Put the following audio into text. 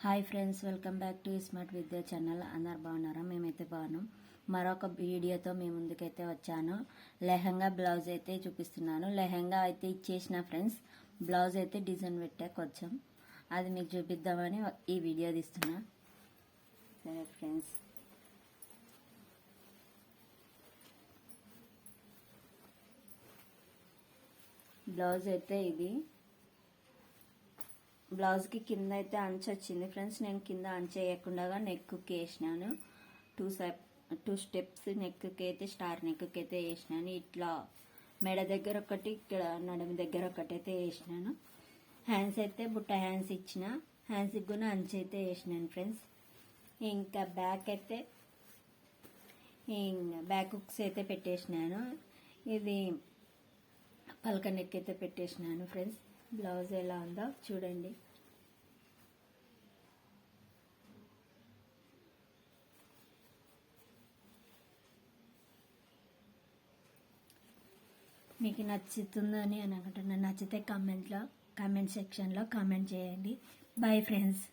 Hi friends, welcome back to smart విద్యా channel. అందరు బాగున్నారా? మేమైతే బాగున్నాం. మరొక వీడియోతో మీ ముందుకైతే వచ్చాను. లెహంగా బ్లౌజ్ అయితే చూపిస్తున్నాను. లెహంగా అయితే ఇచ్చేసిన ఫ్రెండ్స్, బ్లౌజ్ అయితే డిజైన్ పెట్టా కొంచెం, అది మీకు చూపిద్దామని ఈ వీడియో తీస్తున్నా. సరే ఫ్రెండ్స్, బ్లౌజ్ అయితే ఇది. బ్లౌజ్కి కింద అయితే అంచు వచ్చింది ఫ్రెండ్స్. నేను కింద అంచు వేయకుండా నెక్కి వేసినాను. టూ స్టెప్స్ నెక్కి అయితే స్టార్ నెక్కి అయితే వేసినాను. ఇట్లా మెడ దగ్గర ఒకటి, ఇక్కడ నడుము దగ్గర ఒకటి అయితే వేసినాను. హ్యాండ్స్ అయితే బుట్ట హ్యాండ్స్ ఇచ్చిన, హ్యాండ్స్కి కూడా అంచు అయితే వేసినాను ఫ్రెండ్స్. ఇంకా బ్యాక్ అయితే బ్యాక్ హుక్స్ అయితే పెట్టేసినాను. ఇది పలక నెక్ అయితే పెట్టేసినాను ఫ్రెండ్స్. బ్లౌజ్ ఎలా ఉందో చూడండి. మీకు నచ్చుతుందని అనుకుంటున్నాను. నచ్చితే కామెంట్ సెక్షన్లో కామెంట్ చేయండి. Bye friends.